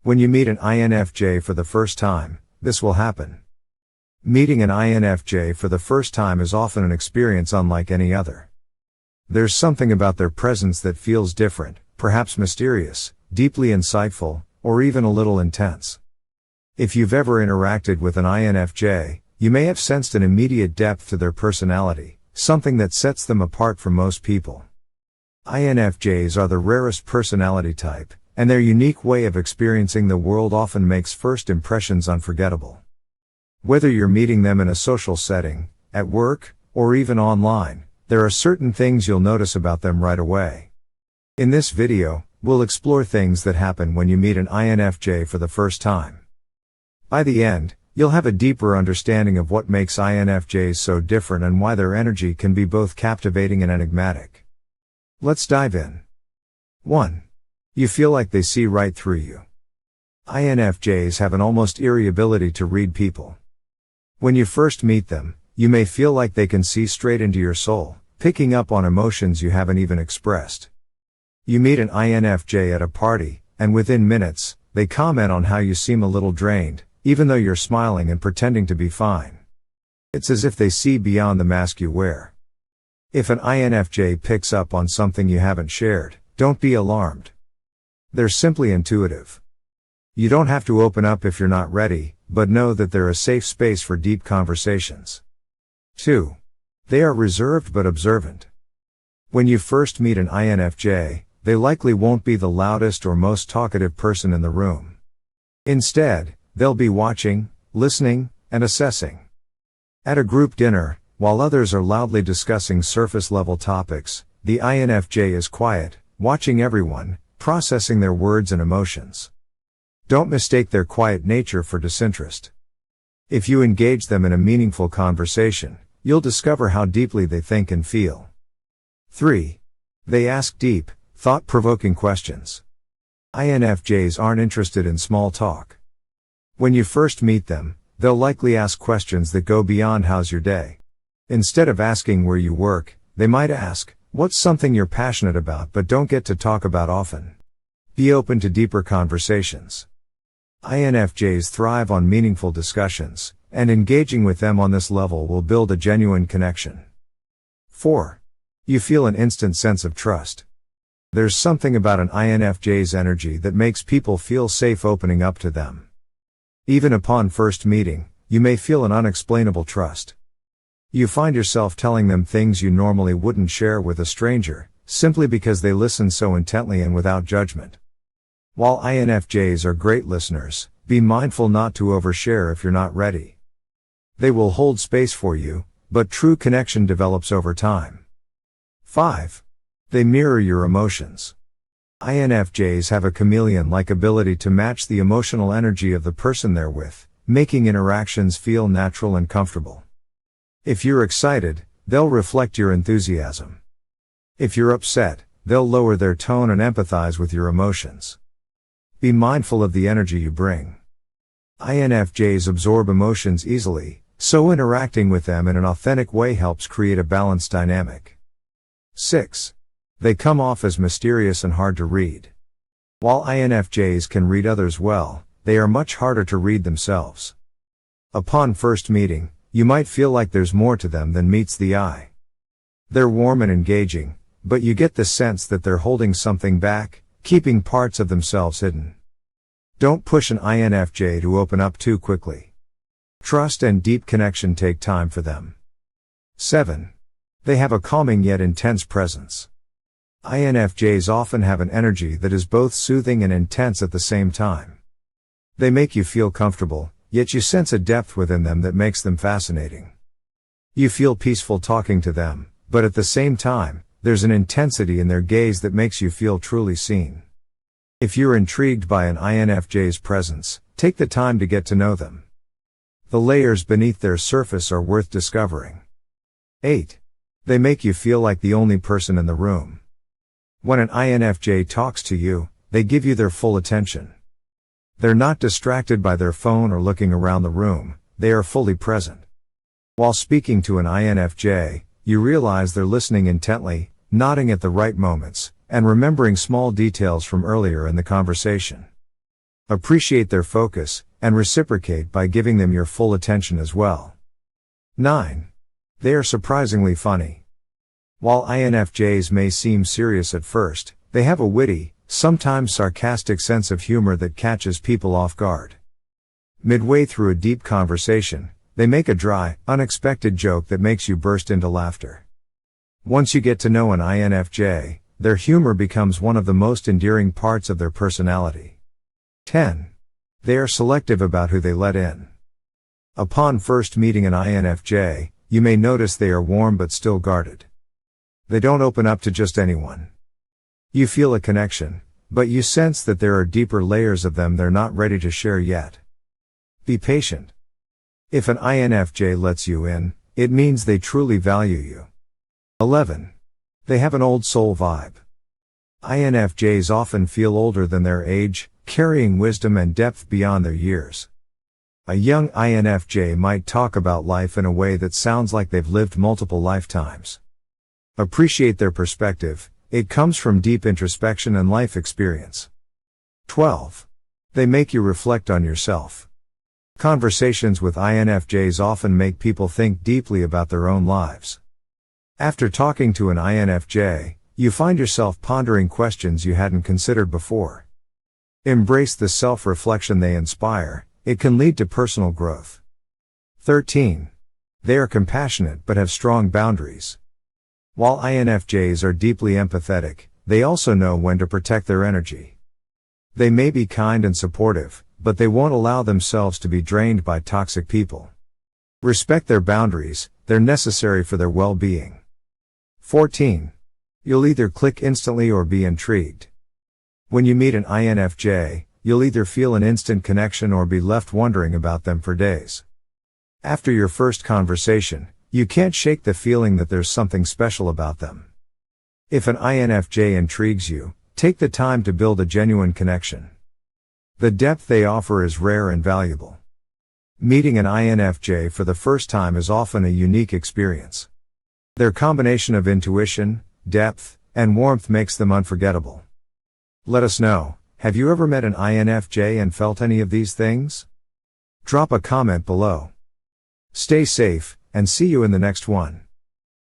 When you meet an INFJ for the first time, this will happen. Meeting an INFJ for the first time is often an experience unlike any other. There's something about their presence that feels different, perhaps mysterious, deeply insightful, or even a little intense. If you've ever interacted with an INFJ, you may have sensed an immediate depth to their personality, something that sets them apart from most people. INFJs are the rarest personality type, and their unique way of experiencing the world often makes first impressions unforgettable. Whether you're meeting them in a social setting, at work, or even online, there are certain things you'll notice about them right away. In this video, we'll explore things that happen when you meet an INFJ for the first time. By the end, you'll have a deeper understanding of what makes INFJs so different and why their energy can be both captivating and enigmatic. Let's dive in. 1. You feel like they see right through you. INFJs have an almost eerie ability to read people. When you first meet them, you may feel like they can see straight into your soul, picking up on emotions you haven't even expressed. You meet an INFJ at a party, and within minutes, they comment on how you seem a little drained, even though you're smiling and pretending to be fine. It's as if they see beyond the mask you wear. If an INFJ picks up on something you haven't shared, don't be alarmed. They're simply intuitive. You don't have to open up if you're not ready, but know that they're a safe space for deep conversations. 2. They are reserved but observant. When you first meet an INFJ, they likely won't be the loudest or most talkative person in the room. Instead, they'll be watching, listening, and assessing. At a group dinner, while others are loudly discussing surface-level topics, the INFJ is quiet, watching everyone, processing their words and emotions. Don't mistake their quiet nature for disinterest. If you engage them in a meaningful conversation, you'll discover how deeply they think and feel. 3. They ask deep, thought-provoking questions. INFJs aren't interested in small talk. When you first meet them, they'll likely ask questions that go beyond "how's your day?" Instead of asking where you work, they might ask, "What's something you're passionate about but don't get to talk about often?" Be open to deeper conversations. INFJs thrive on meaningful discussions, and engaging with them on this level will build a genuine connection. 4. You feel an instant sense of trust. There's something about an INFJ's energy that makes people feel safe opening up to them. Even upon first meeting, you may feel an unexplainable trust. You find yourself telling them things you normally wouldn't share with a stranger, simply because they listen so intently and without judgment. While INFJs are great listeners, be mindful not to overshare if you're not ready. They will hold space for you, but true connection develops over time. 5. They mirror your emotions. INFJs have a chameleon-like ability to match the emotional energy of the person they're with, making interactions feel natural and comfortable. If you're excited, they'll reflect your enthusiasm. If you're upset, they'll lower their tone and empathize with your emotions. Be mindful of the energy you bring. INFJs absorb emotions easily, so interacting with them in an authentic way helps create a balanced dynamic. 6. They come off as mysterious and hard to read. While INFJs can read others well, they are much harder to read themselves. Upon first meeting, you might feel like there's more to them than meets the eye. They're warm and engaging, but you get the sense that they're holding something back, keeping parts of themselves hidden. Don't push an INFJ to open up too quickly. Trust and deep connection take time for them. 7. They have a calming yet intense presence. INFJs often have an energy that is both soothing and intense at the same time. They make you feel comfortable, yet you sense a depth within them that makes them fascinating. You feel peaceful talking to them, but at the same time, there's an intensity in their gaze that makes you feel truly seen. If you're intrigued by an INFJ's presence, take the time to get to know them. The layers beneath their surface are worth discovering. 8. They make you feel like the only person in the room. When an INFJ talks to you, they give you their full attention. They're not distracted by their phone or looking around the room, they are fully present. While speaking to an INFJ, you realize they're listening intently, nodding at the right moments, and remembering small details from earlier in the conversation. Appreciate their focus, and reciprocate by giving them your full attention as well. 9. They are surprisingly funny. While INFJs may seem serious at first, they have a witty, sometimes sarcastic sense of humor that catches people off guard. Midway through a deep conversation, they make a dry, unexpected joke that makes you burst into laughter. Once you get to know an INFJ, their humor becomes one of the most endearing parts of their personality. 10. They are selective about who they let in. Upon first meeting an INFJ, you may notice they are warm but still guarded. They don't open up to just anyone. You feel a connection, but you sense that there are deeper layers of them they're not ready to share yet. Be patient. If an INFJ lets you in, it means they truly value you. 11. They have an old soul vibe. INFJs often feel older than their age, carrying wisdom and depth beyond their years. A young INFJ might talk about life in a way that sounds like they've lived multiple lifetimes. Appreciate their perspective, it comes from deep introspection and life experience. 12. They make you reflect on yourself. Conversations with INFJs often make people think deeply about their own lives. After talking to an INFJ, you find yourself pondering questions you hadn't considered before. Embrace the self-reflection they inspire, it can lead to personal growth. 13. They are compassionate but have strong boundaries. While INFJs are deeply empathetic, they also know when to protect their energy. They may be kind and supportive, but they won't allow themselves to be drained by toxic people. Respect their boundaries, they're necessary for their well-being. 14. You'll either click instantly or be intrigued. When you meet an INFJ, you'll either feel an instant connection or be left wondering about them for days. After your first conversation, you can't shake the feeling that there's something special about them. If an INFJ intrigues you, take the time to build a genuine connection. The depth they offer is rare and valuable. Meeting an INFJ for the first time is often a unique experience. Their combination of intuition, depth, and warmth makes them unforgettable. Let us know, have you ever met an INFJ and felt any of these things? Drop a comment below. Stay safe, and see you in the next one.